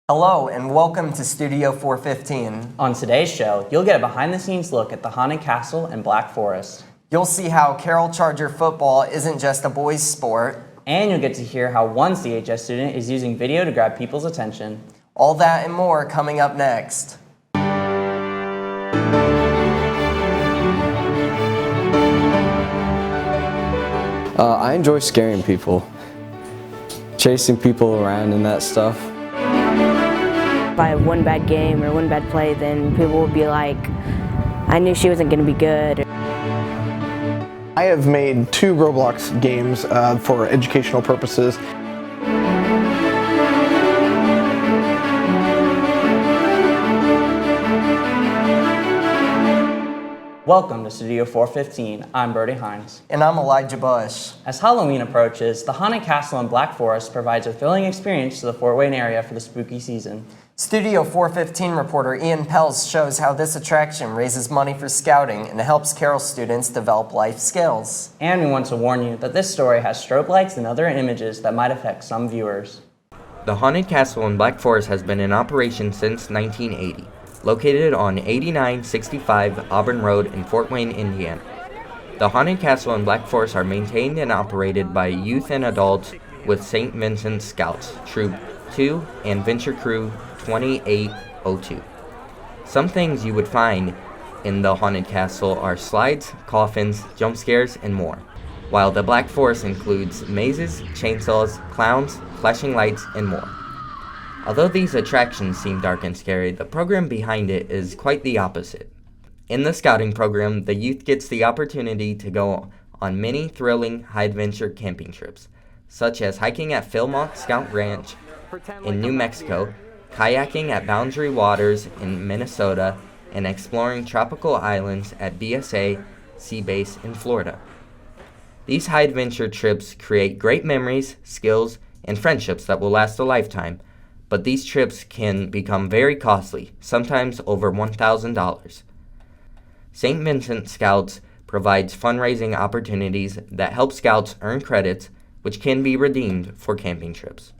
Hello and welcome to Studio 415. On today's show, you'll get a behind-the-scenes look at the Haunted Castle in Black Forest. You'll see how Carroll Charger football isn't just a boys' sport. And you'll get to hear how one CHS student is using video to grab people's attention. All that and more coming up next. I enjoy scaring people, chasing people around and that stuff. If I have one bad game or one bad play, then people will be like, I knew she wasn't going to be good. I have made 2 Roblox games for educational purposes. Welcome to Studio 415. I'm Brody Hines. And I'm Elijah Bush. As Halloween approaches, the Haunted Castle in Black Forest provides a thrilling experience to the Fort Wayne area for the spooky season. Studio 415 reporter Ian Pels shows how this attraction raises money for scouting and helps Carroll students develop life skills. And we want to warn you that this story has strobe lights and other images that might affect some viewers. The Haunted Castle in Black Forest has been in operation since 1980, located on 8965 Auburn Road in Fort Wayne, Indiana. The Haunted Castle in Black Forest are maintained and operated by youth and adults with St. Vincent Scouts, Troop 2 and Venture Crew 2802. Some things you would find in the Haunted Castle are slides, coffins, jump scares, and more, while the Black Forest includes mazes, chainsaws, clowns, flashing lights, and more. Although these attractions seem dark and scary, the program behind it is quite the opposite. In the scouting program, the youth gets the opportunity to go on many thrilling high-adventure camping trips, such as hiking at Philmont Scout Ranch in New Mexico, kayaking at Boundary Waters in Minnesota, and exploring tropical islands at BSA Sea Base in Florida. These high-adventure trips create great memories, skills, and friendships that will last a lifetime, but these trips can become very costly, sometimes over $1,000. St. Vincent Scouts provides fundraising opportunities that help scouts earn credits, which can be redeemed for camping trips.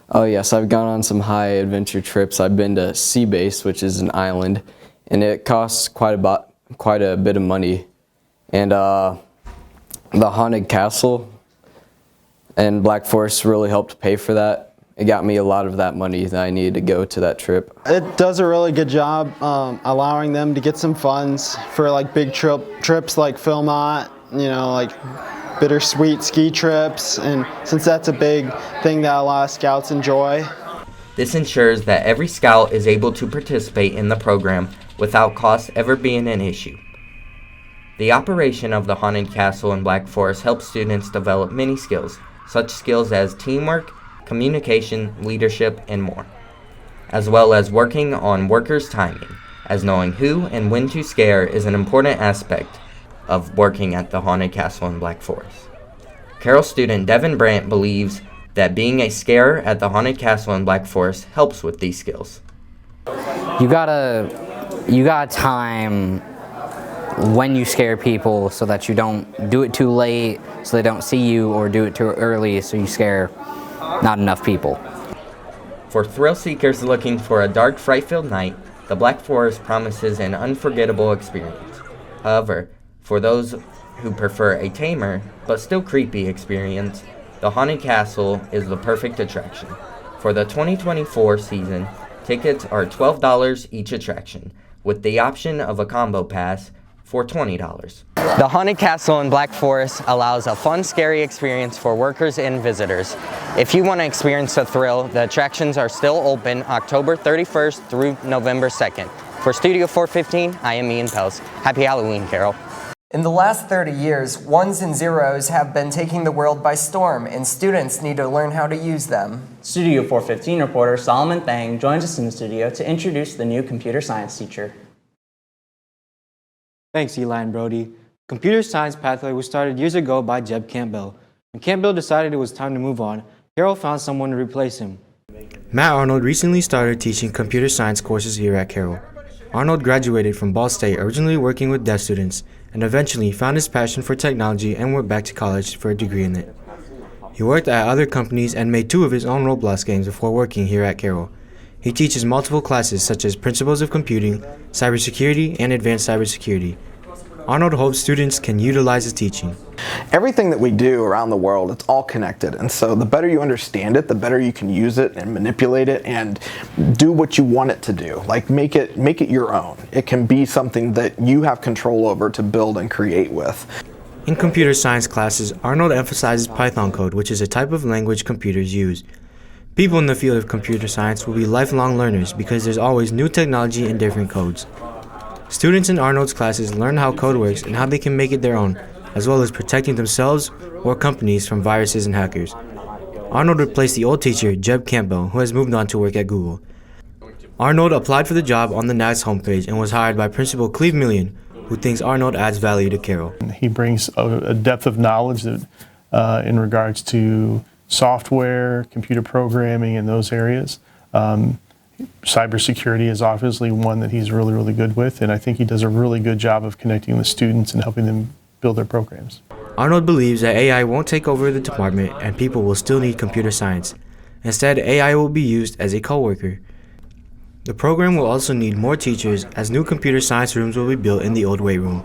Oh yes, I've gone on some high adventure trips. I've been to Sea Base, which is an island, and it costs quite a bit of money. And the Haunted Castle and Black Forest really helped pay for that. It got me a lot of that money that I needed to go to that trip. It does a really good job allowing them to get some funds for like big trips like Philmont, like bittersweet ski trips, and since that's a big thing that a lot of scouts enjoy. This ensures that every scout is able to participate in the program without cost ever being an issue. The operation of the Haunted Castle in Black Forest helps students develop many skills, such skills as teamwork, communication, leadership, and more, as well as working on workers' timing, as knowing who and when to scare is an important aspect of working at the Haunted Castle in Black Forest. Carroll student Devin Brandt believes that being a scarer at the Haunted Castle in Black Forest helps with these skills. You gotta time when you scare people so that you don't do it too late so they don't see you, or do it too early so you scare not enough people. For thrill seekers looking for a dark, fright-filled night, the Black Forest promises an unforgettable experience. However, for those who prefer a tamer but still creepy experience, the Haunted Castle is the perfect attraction. For the 2024 season, tickets are $12 each attraction, with the option of a combo pass for $20. The Haunted Castle in Black Forest allows a fun, scary experience for workers and visitors. If you want to experience a thrill, the attractions are still open October 31st through November 2nd. For Studio 415, I am Ian Pels. Happy Halloween, Carroll. In the last 30 years, ones and zeros have been taking the world by storm, and students need to learn how to use them. Studio 415 reporter Solomon Thang joins us in the studio to introduce the new computer science teacher. Thanks, Eli and Brody. Computer science pathway was started years ago by Jeb Campbell. When Campbell decided it was time to move on, Carroll found someone to replace him. Matt Arnold recently started teaching computer science courses here at Carroll. Arnold graduated from Ball State, originally working with deaf students, and eventually found his passion for technology and went back to college for a degree in it. He worked at other companies and made 2 of his own Roblox games before working here at Carroll. He teaches multiple classes such as Principles of Computing, Cybersecurity, and Advanced Cybersecurity. Arnold hopes students can utilize his teaching. Everything that we do around the world, it's all connected, and so the better you understand it, the better you can use it and manipulate it and do what you want it to do. Like make it your own. It can be something that you have control over to build and create with. In computer science classes, Arnold emphasizes Python code, which is a type of language computers use. People in the field of computer science will be lifelong learners because there's always new technology and different codes. Students in Arnold's classes learn how code works and how they can make it their own, as well as protecting themselves or companies from viruses and hackers. Arnold replaced the old teacher, Jeb Campbell, who has moved on to work at Google. Arnold applied for the job on the NACS homepage and was hired by Principal Cleve Millian, who thinks Arnold adds value to Carroll. He brings a depth of knowledge that, in regards to software, computer programming, and those areas. Cybersecurity is obviously one that he's really, really good with, and I think he does a really good job of connecting with students and helping them build their programs. Arnold believes that AI won't take over the department and people will still need computer science. Instead, AI will be used as a co-worker. The program will also need more teachers as new computer science rooms will be built in the old weight room.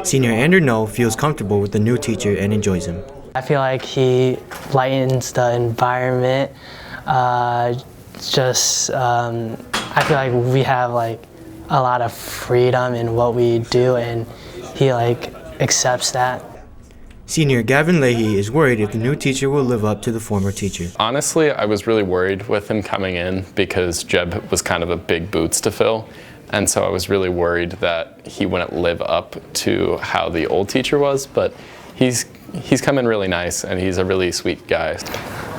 Senior Andrew No feels comfortable with the new teacher and enjoys him. I feel like he lightens the environment. I feel like we have like a lot of freedom in what we do, and he like accepts that. Senior Gavin Leahy is worried if the new teacher will live up to the former teacher. Honestly, I was really worried with him coming in because Jeb was kind of a big boots to fill, and so I was really worried that he wouldn't live up to how the old teacher was, but he's come in really nice and he's a really sweet guy.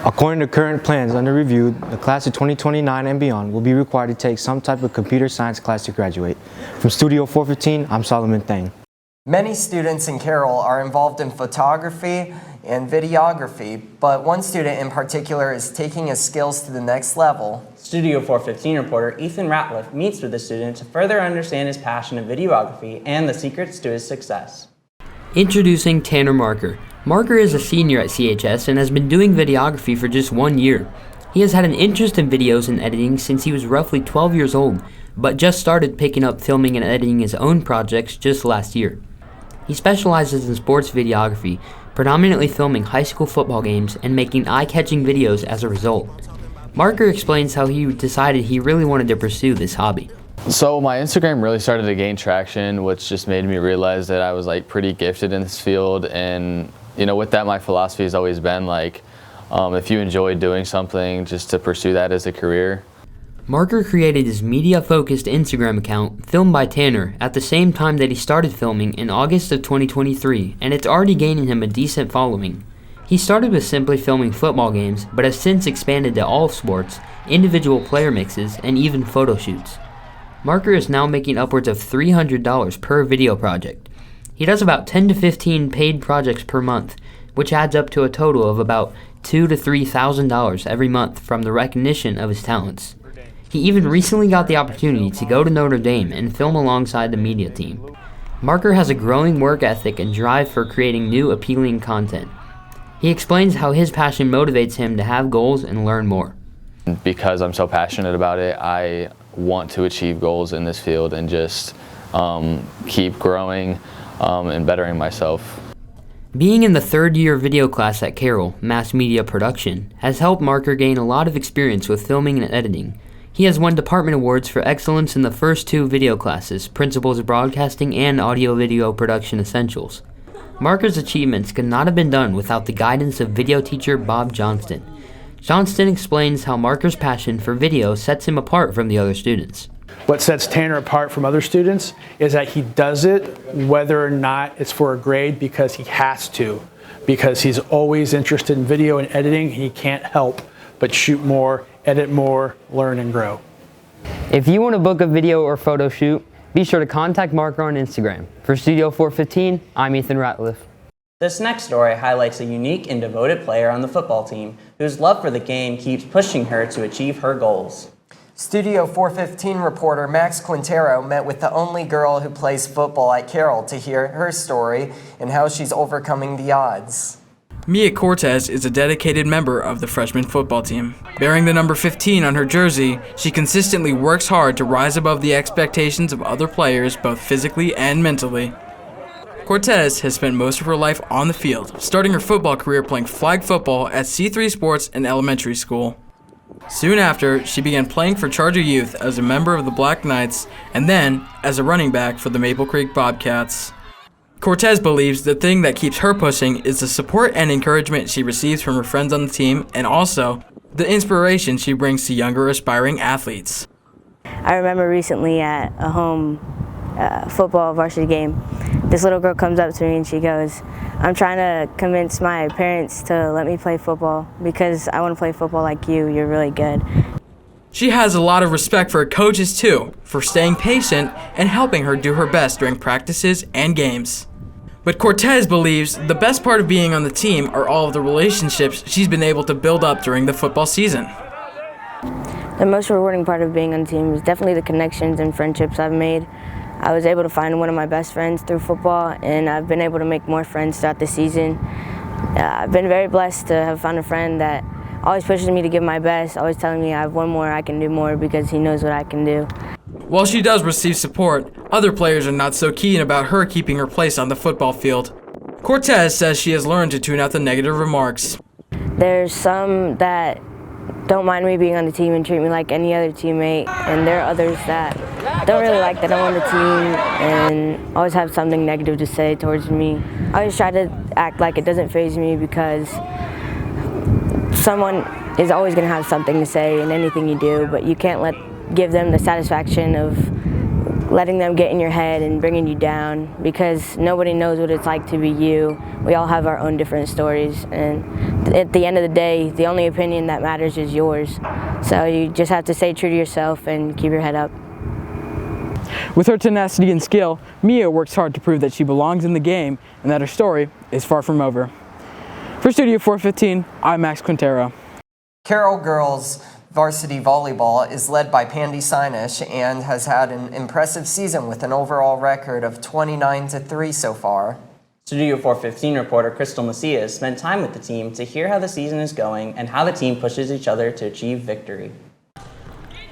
According to current plans under review, the class of 2029 and beyond will be required to take some type of computer science class to graduate. From Studio 415, I'm Solomon Thang. Many students in Carroll are involved in photography and videography, but one student in particular is taking his skills to the next level. Studio 415 reporter Ethan Ratliff meets with the student to further understand his passion in videography and the secrets to his success. Introducing Tannor Marker. Marker is a senior at CHS and has been doing videography for just 1 year. He has had an interest in videos and editing since he was roughly 12 years old, but just started picking up filming and editing his own projects just last year. He specializes in sports videography, predominantly filming high school football games and making eye-catching videos as a result. Marker explains how he decided he really wanted to pursue this hobby. So my Instagram really started to gain traction, which just made me realize that I was like pretty gifted in this field. And you know, with that, my philosophy has always been like, if you enjoy doing something, just to pursue that as a career. Marker created his media-focused Instagram account, Filmed by Tannor, at the same time that he started filming in August of 2023, and it's already gaining him a decent following. He started with simply filming football games, but has since expanded to all sports, individual player mixes, and even photo shoots. Marker is now making upwards of $300 per video project. He does about 10 to 15 paid projects per month, which adds up to a total of about $2,000 to $3,000 every month from the recognition of his talents. He even recently got the opportunity to go to Notre Dame and film alongside the media team. Marker has a growing work ethic and drive for creating new appealing content. He explains how his passion motivates him to have goals and learn more. Because I'm so passionate about it, I want to achieve goals in this field and just keep growing and bettering myself. Being in the third year video class at Carroll, Mass Media Production, has helped Marker gain a lot of experience with filming and editing. He has won department awards for excellence in the first 2 video classes, Principles of Broadcasting and Audio-Video Production Essentials. Marker's achievements could not have been done without the guidance of video teacher Bob Johnston. Johnston explains how Marker's passion for video sets him apart from the other students. What sets Tannor apart from other students is that he does it whether or not it's for a grade because he has to, because he's always interested in video and editing. He can't help but shoot more, edit more, learn and grow. If you want to book a video or photo shoot, be sure to contact Marker on Instagram. For Studio 415, I'm Ethan Ratliff. This next story highlights a unique and devoted player on the football team whose love for the game keeps pushing her to achieve her goals. Studio 415 reporter Max Quintero met with the only girl who plays football at Carroll to hear her story and how she's overcoming the odds. Mia Cortez is a dedicated member of the freshman football team. Bearing the number 15 on her jersey, she consistently works hard to rise above the expectations of other players both physically and mentally. Cortez has spent most of her life on the field, starting her football career playing flag football at C3 Sports in elementary school. Soon after, she began playing for Charger Youth as a member of the Black Knights and then as a running back for the Maple Creek Bobcats. Cortez believes the thing that keeps her pushing is the support and encouragement she receives from her friends on the team and also the inspiration she brings to younger aspiring athletes. I remember recently at a home football varsity game, this little girl comes up to me and she goes, "I'm trying to convince my parents to let me play football because I want to play football like you. You're really good." She has a lot of respect for her coaches too, for staying patient and helping her do her best during practices and games. But Cortez believes the best part of being on the team are all of the relationships she's been able to build up during the football season. The most rewarding part of being on the team is definitely the connections and friendships I've made. I was able to find one of my best friends through football, and I've been able to make more friends throughout the season. I've been very blessed to have found a friend that always pushes me to give my best, always telling me I have one more, I can do more, because he knows what I can do. While she does receive support, other players are not so keen about her keeping her place on the football field. Cortez says she has learned to tune out the negative remarks. There's some that don't mind me being on the team and treat me like any other teammate, and there are others that don't really like that I'm on the team and always have something negative to say towards me. I always try to act like it doesn't faze me because someone is always going to have something to say in anything you do, but you can't give them the satisfaction of letting them get in your head and bringing you down, because nobody knows what it's like to be you. We all have our own different stories, and at the end of the day, the only opinion that matters is yours. So you just have to stay true to yourself and keep your head up. With her tenacity and skill, Mia works hard to prove that she belongs in the game and that her story is far from over. For Studio 415, I'm Max Quintero. Carroll girls varsity volleyball is led by Pandy Sinesh and has had an impressive season with an overall record of 29-3 so far. Studio 415 reporter Crystal Macias spent time with the team to hear how the season is going and how the team pushes each other to achieve victory.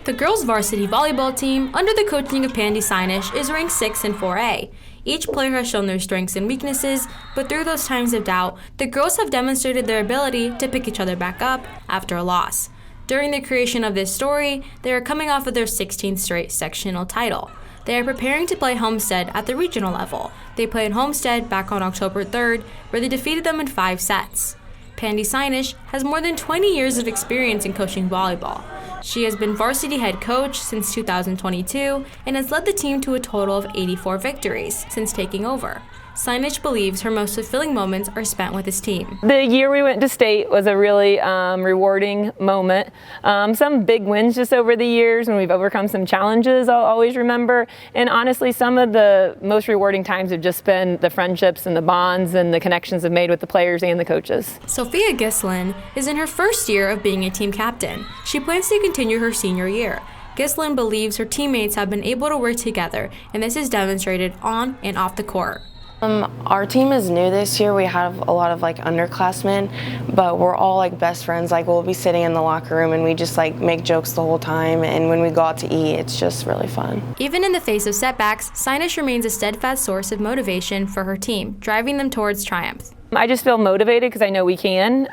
The girls' varsity volleyball team, under the coaching of Pandy Sinesh, is ranked 6th in 4A. Each player has shown their strengths and weaknesses, but through those times of doubt, the girls have demonstrated their ability to pick each other back up after a loss. During the creation of this story, they are coming off of their 16th straight sectional title. They are preparing to play Homestead at the regional level. They played Homestead back on October 3rd, where they defeated them in 5 sets. Pandy Sinesh has more than 20 years of experience in coaching volleyball. She has been varsity head coach since 2022 and has led the team to a total of 84 victories since taking over. Sinesh believes her most fulfilling moments are spent with his team. The year we went to state was a really rewarding moment. Some big wins just over the years when we've overcome some challenges I'll always remember. And honestly, some of the most rewarding times have just been the friendships and the bonds and the connections I've made with the players and the coaches. Sophia Gislin is in her first year of being a team captain. She plans to continue her senior year. Gislin believes her teammates have been able to work together, and this is demonstrated on and off the court. Our team is new this year. We have a lot of underclassmen, but we're all best friends. We'll be sitting in the locker room and we just make jokes the whole time, and when we go out to eat, it's just really fun. Even in the face of setbacks, Sinesh remains a steadfast source of motivation for her team, driving them towards triumph. I just feel motivated because I know we can.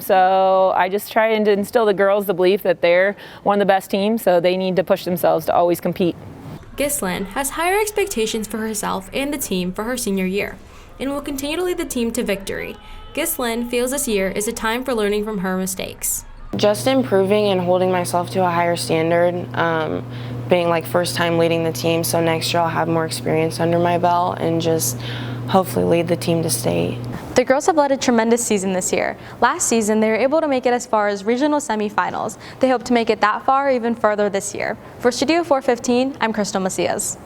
So I just try and instill the girls the belief that they're one of the best teams, so they need to push themselves to always compete. Gislin has higher expectations for herself and the team for her senior year and will continue to lead the team to victory. Gislin feels this year is a time for learning from her mistakes. Just improving and holding myself to a higher standard, being first time leading the team, so next year I'll have more experience under my belt and just hopefully lead the team to state. The girls have led a tremendous season this year. Last season, they were able to make it as far as regional semifinals. They hope to make it that far or even further this year. For Studio 415, I'm Crystal Macias.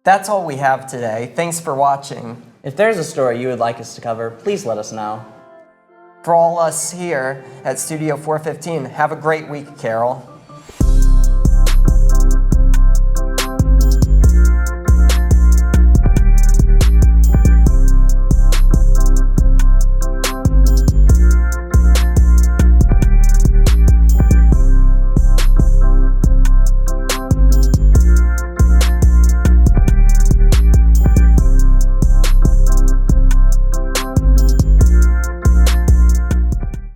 That's all we have today. Thanks for watching. If there's a story you would like us to cover, please let us know. For all us here at Studio 415, have a great week, Carroll.